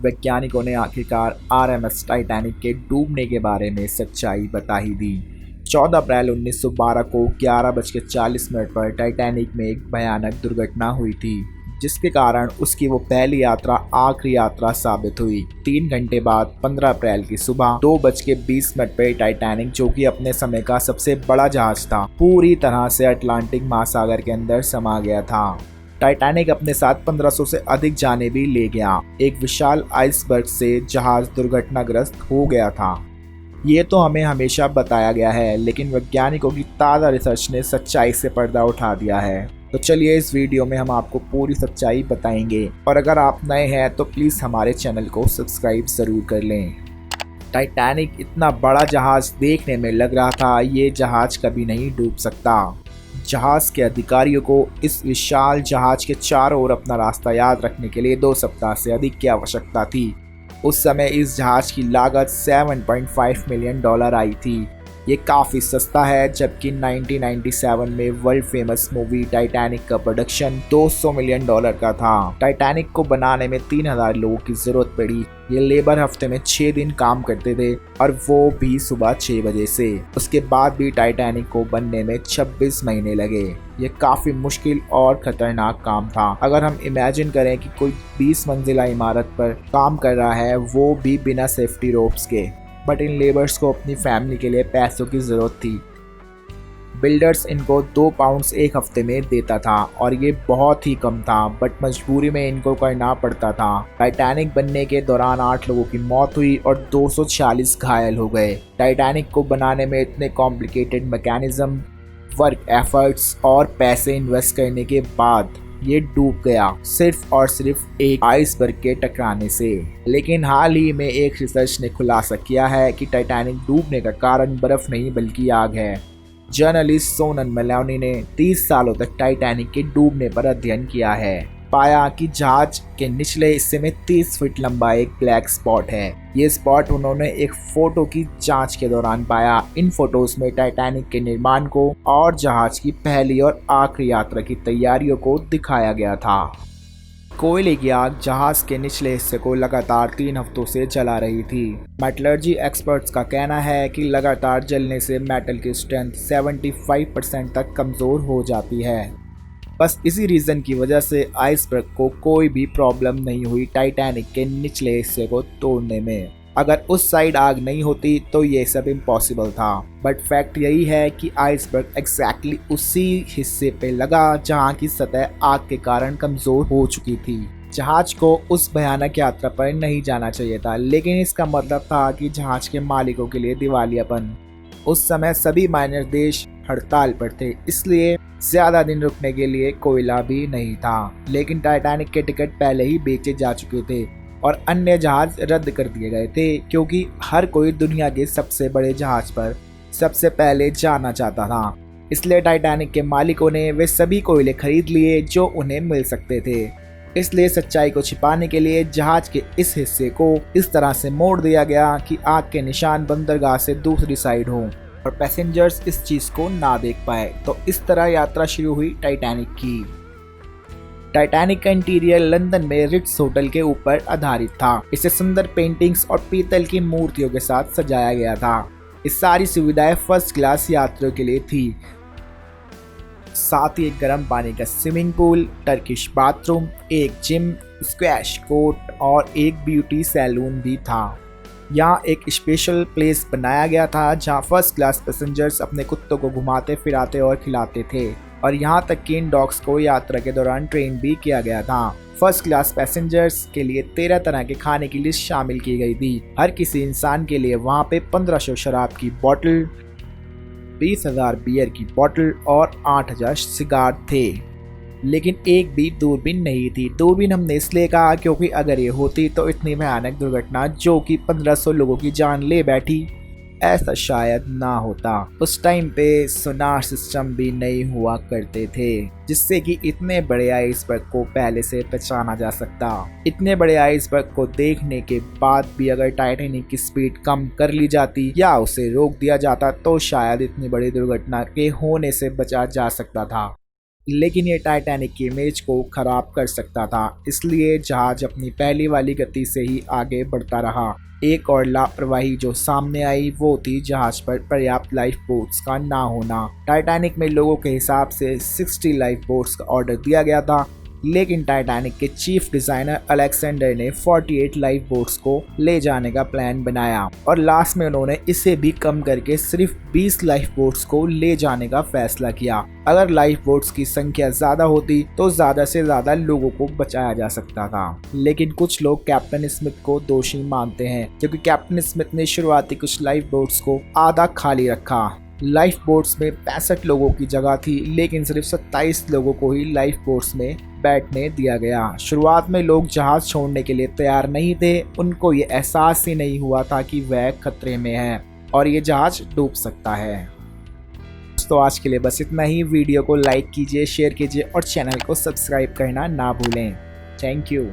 वैज्ञानिकों ने आखिरकार आरएमएस टाइटैनिक के डूबने के बारे में सच्चाई बता ही दी। 14 अप्रैल 1912 को 11:40 पर टाइटैनिक में एक भयानक दुर्घटना हुई थी, जिसके कारण उसकी वो पहली यात्रा आखिरी यात्रा साबित हुई। 3 घंटे बाद 15 अप्रैल की सुबह 2:20 पर टाइटैनिक, जो कि अपने समय का सबसे बड़ा जहाज था, पूरी तरह से अटलांटिक महासागर के अंदर समा गया था। टाइटैनिक अपने साथ 1500 से अधिक जाने भी ले गया। एक विशाल आइसबर्ग से जहाज दुर्घटनाग्रस्त हो गया था। ये तो हमें हमेशा बताया गया है, लेकिन वैज्ञानिकों की ताज़ा रिसर्च ने सच्चाई से पर्दा उठा दिया है। तो चलिए इस वीडियो में हम आपको पूरी सच्चाई बताएंगे, और अगर आप नए हैं तो प्लीज़ हमारे चैनल को सब्सक्राइब ज़रूर कर लें। टाइटैनिक इतना बड़ा जहाज देखने में लग रहा था ये जहाज कभी नहीं डूब सकता। जहाज के अधिकारियों को इस विशाल जहाज के चारों ओर अपना रास्ता याद रखने के लिए 2 सप्ताह से अधिक की आवश्यकता थी। उस समय इस जहाज की लागत $7.5 मिलियन आई थी। ये काफ़ी सस्ता है, जबकि 1997 में वर्ल्ड फेमस मूवी टाइटैनिक का प्रोडक्शन $200 मिलियन का था। टाइटैनिक को बनाने में 3000 लोगों की ज़रूरत पड़ी। ये लेबर हफ्ते में 6 दिन काम करते थे, और वो भी सुबह 6 बजे से। उसके बाद भी टाइटैनिक को बनने में 26 महीने लगे। ये काफ़ी मुश्किल और ख़तरनाक काम था। अगर हम इमेजिन करें कि कोई 20 मंजिला इमारत पर काम कर रहा है, वो भी बिना सेफ्टी रोप्स के, बट इन लेबर्स को अपनी फैमिली के लिए पैसों की ज़रूरत थी। बिल्डर्स इनको 2 पाउंड्स एक हफ्ते में देता था, और ये बहुत ही कम था, बट मजबूरी में इनको करना पड़ता था। टाइटैनिक बनने के दौरान 8 लोगों की मौत हुई और 240 घायल हो गए। टाइटैनिक को बनाने में इतने कॉम्प्लिकेटेड मैकेनिज्म, वर्क एफर्ट्स और पैसे इन्वेस्ट करने के बाद ये डूब गया, सिर्फ और सिर्फ एक आइसबर्ग के टकराने से। लेकिन हाल ही में एक रिसर्च ने खुलासा किया है कि टाइटैनिक डूबने का कारण बर्फ नहीं बल्कि आग है। जर्नलिस्ट सोनन मेलोनी ने 30 सालों तक टाइटैनिक के डूबने पर अध्ययन किया है। पाया कि जहाज के निचले हिस्से में 30 फीट लंबा एक ब्लैक स्पॉट है। ये स्पॉट उन्होंने एक फोटो की जांच के दौरान पाया। इन फोटोज में टाइटैनिक के निर्माण को और जहाज की पहली और आखिरी यात्रा की तैयारियों को दिखाया गया था। कोयले की आग जहाज के निचले हिस्से को लगातार 3 हफ्तों से जला रही थी। मेटलर्जी एक्सपर्ट्स का कहना है कि लगातार जलने से मेटल की स्ट्रेंथ 75% तक कमज़ोर हो जाती है। बस इसी रीज़न की वजह से आइसबर्ग को कोई भी प्रॉब्लम नहीं हुई टाइटैनिक के निचले हिस्से को तोड़ने में। अगर उस साइड आग नहीं होती तो ये सब इम्पॉसिबल था। बट फैक्ट यही है कि आइसबर्ग एग्जैक्टली उसी हिस्से पे लगा जहां की सतह आग के कारण कमज़ोर हो चुकी थी। जहाज को उस भयानक यात्रा पर नहीं जाना चाहिए था, लेकिन इसका मतलब था कि जहाज के मालिकों के लिए दिवालियापन। उस समय सभी माइनर देश हड़ताल पर थे, इसलिए ज़्यादा दिन रुकने के लिए कोयला भी नहीं था। लेकिन टाइटैनिक के टिकट पहले ही बेचे जा चुके थे और अन्य जहाज रद्द कर दिए गए थे, क्योंकि हर कोई दुनिया के सबसे बड़े जहाज पर सबसे पहले जाना चाहता था। इसलिए टाइटैनिक के मालिकों ने वे सभी कोयले खरीद लिए जो उन्हें मिल सकते थे। इसलिए सच्चाई को छिपाने के लिए जहाज के इस हिस्से को इस तरह से मोड़ दिया गया कि आग के निशान बंदरगाह से दूसरी साइड हों और पैसेंजर्स इस चीज़ को ना देख पाए। तो इस तरह यात्रा शुरू हुई टाइटैनिक की। टाइटैनिक का इंटीरियर लंदन में रिट्स होटल के ऊपर आधारित था। इसे सुंदर पेंटिंग्स और पीतल की मूर्तियों के साथ सजाया गया था। इस सारी सुविधाएं फर्स्ट क्लास यात्रियों के लिए थी। साथ ही एक गर्म पानी का स्विमिंग पूल, टर्किश बाथरूम, एक जिम, स्क्वैश कोर्ट और एक ब्यूटी सैलून भी था। यहाँ एक स्पेशल प्लेस बनाया गया था जहाँ फर्स्ट क्लास पैसेंजर्स अपने कुत्तों को घुमाते फिराते और खिलाते थे, और यहाँ तक कि इन डॉग्स को यात्रा के दौरान ट्रेन भी किया गया था। फर्स्ट क्लास पैसेंजर्स के लिए 13 तरह के खाने की लिस्ट शामिल की गई थी। हर किसी इंसान के लिए वहाँ पे 1500 शराब की बोतल, 20,000 बियर की बोतल और 8,000 सिगार थे। लेकिन एक भी दूरबीन नहीं थी। दूरबीन हमने इसलिए कहा क्योंकि अगर ये होती तो इतनी भयानक दुर्घटना जो कि 1500 लोगों की जान ले बैठी, ऐसा शायद ना होता। उस टाइम पे सोनार सिस्टम भी नहीं हुआ करते थे जिससे कि इतने बड़े आइसबर्ग को पहले से पहचाना जा सकता। इतने बड़े आइसबर्ग को देखने के बाद भी अगर टाइटैनिक की स्पीड कम कर ली जाती या उसे रोक दिया जाता तो शायद इतनी बड़ी दुर्घटना के होने से बचा जा सकता था। लेकिन ये टाइटैनिक की इमेज को खराब कर सकता था, इसलिए जहाज अपनी पहली वाली गति से ही आगे बढ़ता रहा। एक और लापरवाही जो सामने आई वो थी जहाज पर पर्याप्त लाइफ बोट्स का ना होना। टाइटैनिक में लोगों के हिसाब से 60 लाइफ बोट्स का ऑर्डर दिया गया था, लेकिन टाइटैनिक के चीफ डिजाइनर अलेक्जेंडर ने 48 लाइफ बोट्स को ले जाने का प्लान बनाया और लास्ट में उन्होंने इसे भी कम करके सिर्फ 20 लाइफ बोट्स को ले जाने का फैसला किया। अगर लाइफ बोट्स की संख्या ज्यादा होती तो ज्यादा से ज्यादा लोगों को बचाया जा सकता था, लेकिन कुछ लोग कैप्टन स्मिथ को दोषी मानते हैं क्योंकि कैप्टन स्मिथ ने शुरुआती कुछ लाइफ बोट्स को आधा खाली रखा। लाइफ बोट्स में 65 लोगों की जगह थी, लेकिन सिर्फ 27 लोगों को ही लाइफ बोट्स में बैठने दिया गया। शुरुआत में लोग जहाज छोड़ने के लिए तैयार नहीं थे, उनको ये एहसास ही नहीं हुआ था कि वह खतरे में है और ये जहाज डूब सकता है। तो आज के लिए बस इतना ही। वीडियो को लाइक कीजिए, शेयर कीजिए और चैनल को सब्सक्राइब करना ना भूलें। Thank you.